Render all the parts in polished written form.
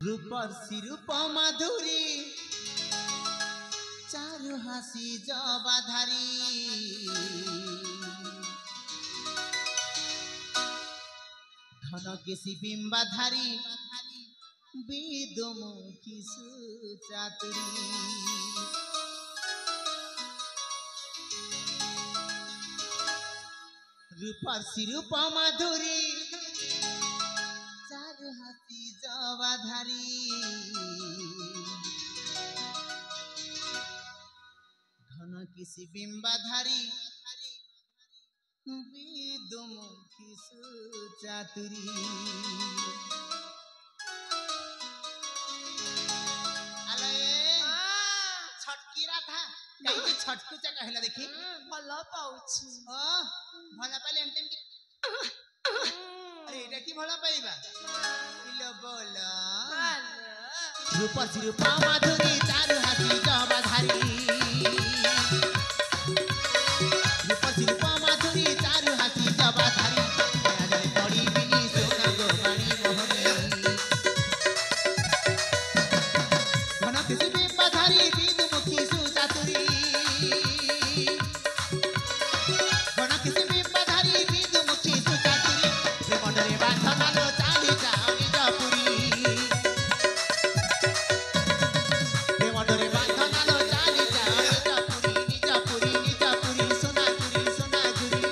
रूपसी रूप माधुरी चारु हासी जबाधारी धन केसी बिंबाधारी विदुमुखी सुचातुरी रूपसी रूप माधुरी चारु हासी जबाधारी धन केसी बिंबाधारी विदुमुखी सुचातुरी छटकीरा था कहीं छटकू चा कहला देखी भला पाउछि ओ भला पाले एमते अरे एटा की भला पाइबा इलो बोला रूप रूप माधुरी चारु हासी जबाधारी रूप रूप माधुरी चारु हासी जबाधारी आजरे पड़ी बिनी सोना गो पानी मोहनी घन किसी बिंबाधारी विदुमुखी सुचातुरी घन किसी बिंबाधारी विदुमुखी सुचातुरी प्रेमरे बांधनालो चाली जाओ निजपुरी प्रेमरे बांधनालो चाली जाओ निजपुरी निजपुरी सोनापुरी सोनापुरी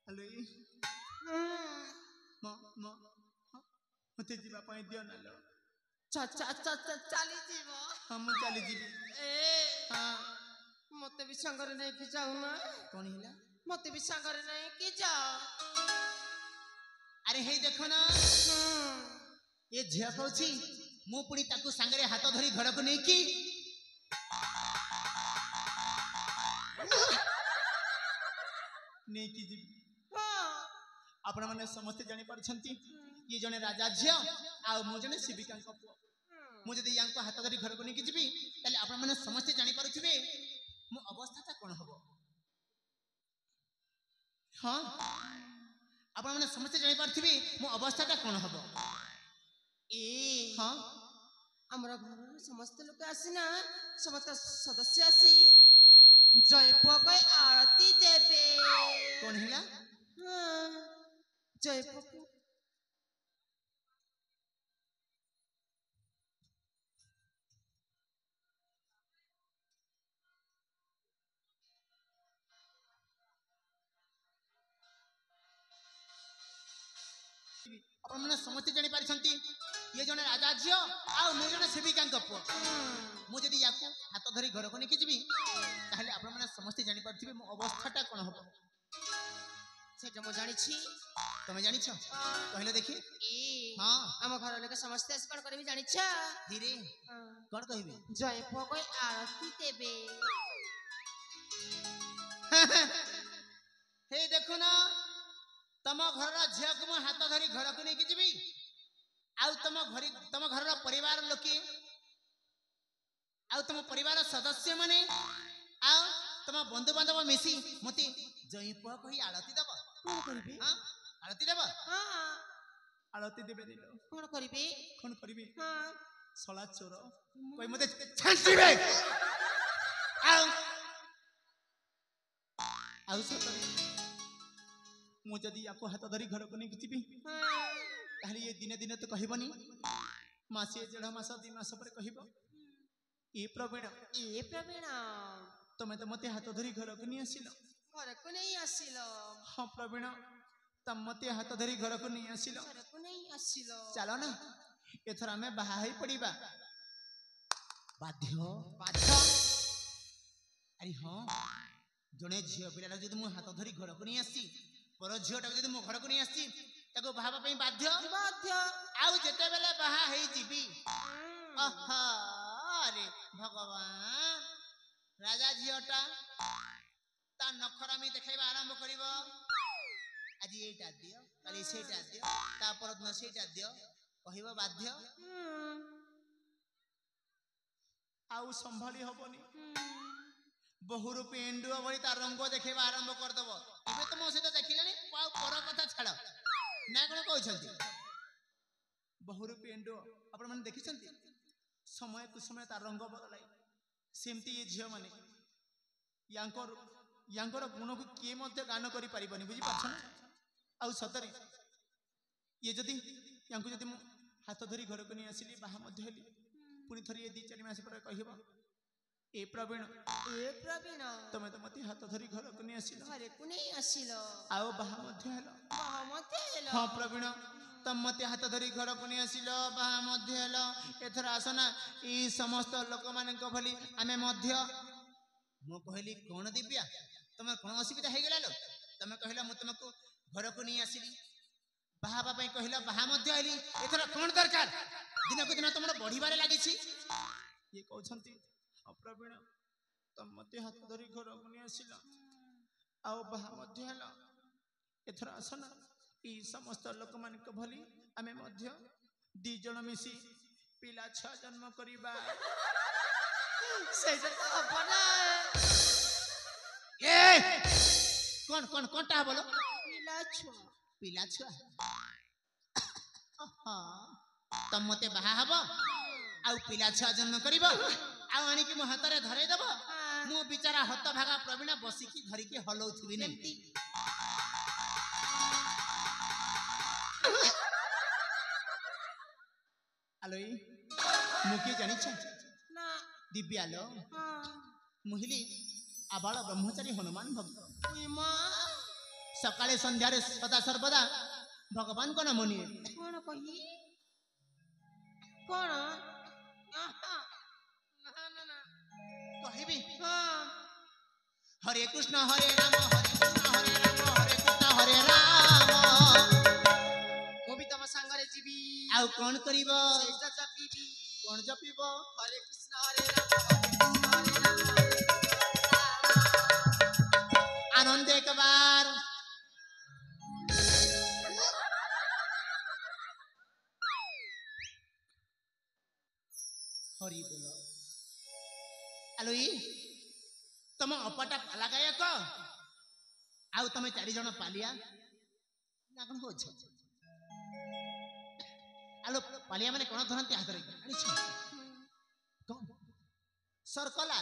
हेलो मते जीवा पाई दियो ना लो चाली जीव हम चली जीवी ए हां मते भी संगरे नहीं कि जाऊ ना कोन हिला मते भी संगरे नहीं कि जाओ अरे हे देखो ना ये झिया कहूची मु पुणी ताकू सांगरे हाथ धरी घर को नहीं की नहीं की जीवी आपण माने समस्त जानि परछंती ये जने राजा झिया आ मु जने शिविका को पुओ मु जदी यांको हाथ धरी घर को नहीं की जीवी ताले आपण माने समस्त जानि परछिबे मु अवस्थाटा कोन हबो हां आपण माने समस्त जानि परथिबे मु अवस्थाटा कोन हबो ए हां हमरा घर समस्त लोग आसीना समस्त सदस्य आसी जय पकय आरती देबे कोन हिला हां जय पक आपण माने समस्त जानि परछंती ये जने राजा झियो आ मु जने शिविका को पुओ मु जदी याको हाथ धरी घर को नहीं की जीवी ताले आपण माने समस्त जानि परथिबे मु अवस्थाटा कोन हबो सेटा मो जानि छी तमे जानि छ कहले देखी ए हां हम घर लोग समस्त आसी कोन करबी जानि छ धीरे कोन कहबे जय पकय आरती देबे हे देखो ना तम घर झिया को हाथ धरी घर को नहीं की जीवी आउ तम घर परिवार लोके आउ तम परिवार सदस्य माने आउ तम बंधु बांधव मिसी मते जयप कही आरती देब कोन करबी हां आरती देब हां आरती देबे दिलो कोन करबी कोन करबी हां सला चोर कोई मते छांटीबे आउ आउ सतरे मु जदी याको हाथ धरी घर को नहीं जीवी ताहले ये दिने दिने तो कहबनी मासे देढ़ मास 2 मास पर कहब ए प्रवीण ए प्रवीण तमे तो मते हाथ धरी घर को नहीं आसिल घर को नहीं आसिल हाँ प्रवीण तम मते हाथ धरी घर को नहीं आसिल घर को नहीं आसिल चलो ना एथर आमे बाहा ही पड़ीबा बाध्य बाध्य अरे हाँ जड़े झील पिला जो मुझे हाथ धरी घर को नहीं आसी पर झीटा जो मो घर को नहीं आसी बाहा बाध्य बाध्य आउ जेते बेले बाहा हे जीबी अरे भगवान राजा झीटा ता नखरामी देखाइबा आरंभ करिवो आज एटा दियो काली सेटा दियो ता परदिन सेटा दियो कहइबो बाध्य आउ संभाली हबनी बहु रूपी एंडुआ भली तार रंग देखेबा आरंभ कर दबो इबे तो मो सहित देखिलानी पर कथा छाड़ ना कोन कहउछंती बहु रूपी एंडुआ आपण माने देखिसंती समय कु समय तार रंग बदलाई सेमती ये झियो माने यांकर गुण को किए मध्य गान करि परिबनी बुझी पाछ ना आउ सतरे ये जदी यांको जदी मु हाथ धरी घर को नहीं आसिली बाहा मध्य हेली पुनी थरी 2-4 मास पर कहबो ए प्रवीण तमे तो मते हाथ धरी घर को नहीं आसिल घर को नहीं आसिल आओ बाहा मध्य हेलो बाहा मध्य हेलो हां प्रवीण तम मते हाथ धरी घर को नहीं आसिल बाहा मध्य हेलो एथर आसना ई समस्त लोक माने को भली आमे मध्य मो कहली कोन दिव्या तमे कोन असुविधा हे गेला लो तमे कहला मु तुमको घर को नहीं आसिली बाहा बापा कहला बाहा मध्य हेली एथर कोन दरकार दिन को दिन तुमर बढ़िबारे लागि छी ये कहउछंती प्रवीण तम मते हाथ धरी घर को नहीं आसिल आओ बाहा मध्य हेला एथर आसना ई समस्त लोक मान को भली आमे मध्य 2 जण मिसी पिला 6 जन्म करिबा सेटा तो अपना ए कोन कोनटा बोलो पिला छुआ हां तम मते बाहा हबो आउ पिला 6 जन्म करिबो आउ आनी कि मो हाथ रे धरै देबो मो बिचारा हत भागा प्रवीण बसी की धरि के हलौथबी नेमती आलोई मुकी जानि छ ना दिव्या लो हां मुहिली आबाल ब्रह्मचारी हनुमान भक्त ओई मां सकाळे संध्या रे सदा सर्वदा भगवान को नाम निये कोन कही कोन आहा ना ना कहबी हां हरे कृष्ण हरे राम हरे कृष्ण हरे राम गोबी तम संगरे जीवी आउ कोन करिवो सेटा जपीबी कोन जपिबो हरे कृष्ण हरे राम आनंद एक बार हरि बोलो आलोई तम अपाटा पाला गायक आउ तमे 4 जण पालिया ना कोन होछ आलो पालिया माने कोन धरंती हाथ रे आनी छ कोन सरकला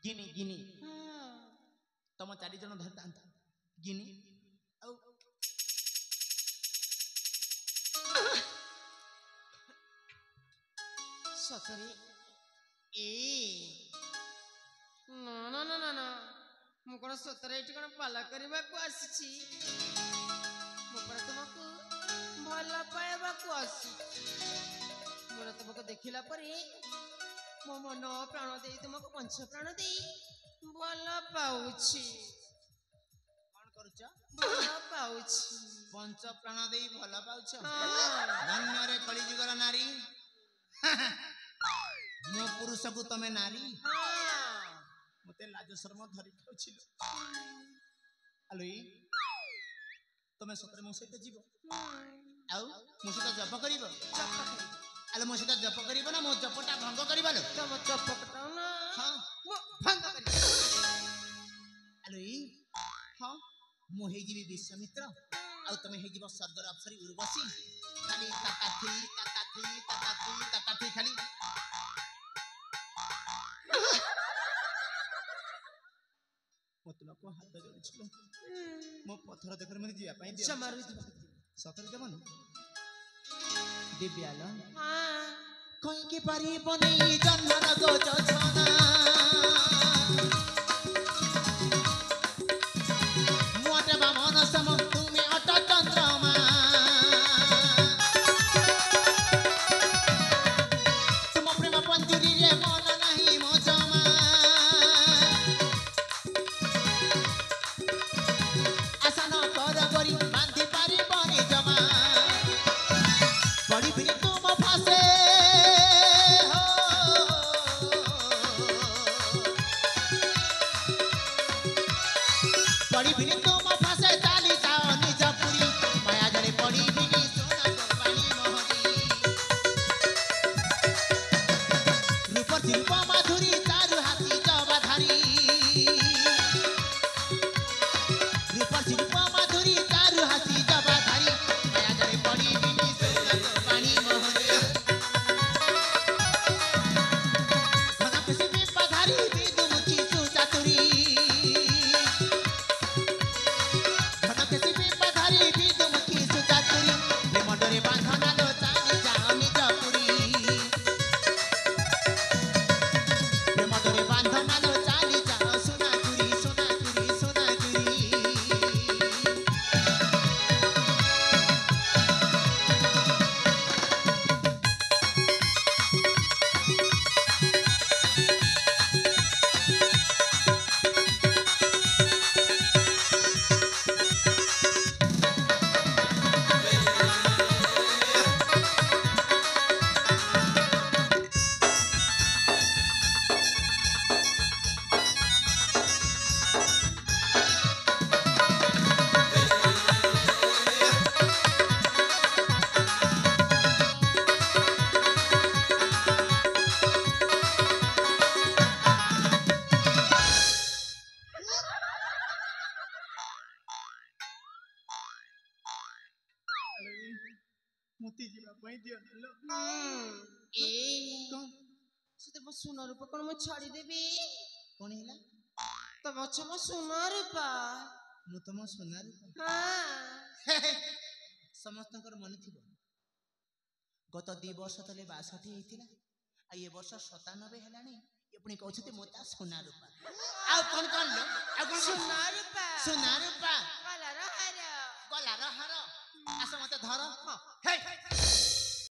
गिनी गिनी तम 4 जण धरता गिनी आउ सतरे ए ना ना ना ना ना मु कोन सतरे एटी कोन पाला करबा को आसी मु पर तुमको भला पाएबा को आसी मोर तुमको देखिला परे मो मन प्राण देई तुमको पंच प्राण देई भला पाउछि कोन करूछ भला पाउछि पंच प्राण देई भला पाउछ हां धन्य रे कली जुगर नारी मो पुरुष को तमे नारी हां मते लाज शर्म धरि खाउछिल आलोई तमे सतरे मो सहित जीव आउ मो सहित जप करिवो आलो मो सहित जप करिवो ना मो जपटा भंग करिवलो तम चपकटा ना हां मो भंग करी आलोई हां मो हे जीवी विश्वामित्र आउ तमे हे जीव स्वर्गर अप्सरी उर्वशी खाली ताकाथी खाली मो तुमको को हाथ जोड़िछु मो पत्थर देखर मन जिया पई दियो क्षमा रू सतर देबन दिव्यालो हाँ कहीं के पारी बनी जन्नर गो जोछना मोटे बामन सम तुमे अट चंद्रमा तुम प्रेम पंजुरी रे मन नहीं मो जमा आशा न कर गरी बांधी पारी बनी जमा बड़ी भी तुम फासे पड़ी भी तुम फासे चाली जाओ निज पुरी माया जड़े पड़ी भी सोना पानी मोहरी रूप शिल्प माधुरी चारु हाथी जबाधारी रूप शिल्प माधुरी चारु हाथी जबाधारी माया जड़े पड़ी भी सोना पानी मोहरी घना खुशी में पधारी विदुमुखी सुचातुरी मोती जीवा पई दियो लो ए सुते मो सुना रूपा कोन मो छाड़ी देबी कोन हिला तब अच्छा मो सुना रूपा मु तम सोनार हाँ समस्तकर मन थिबो गत 2 वर्ष तले 62 हेतिला आ ये वर्ष 97 हेलानी ये पुनी कहछते मोता सोनार रूपा आ कोन लो आ कोन सुना रूपा गला रो हार गला रो हार आस मते धर हे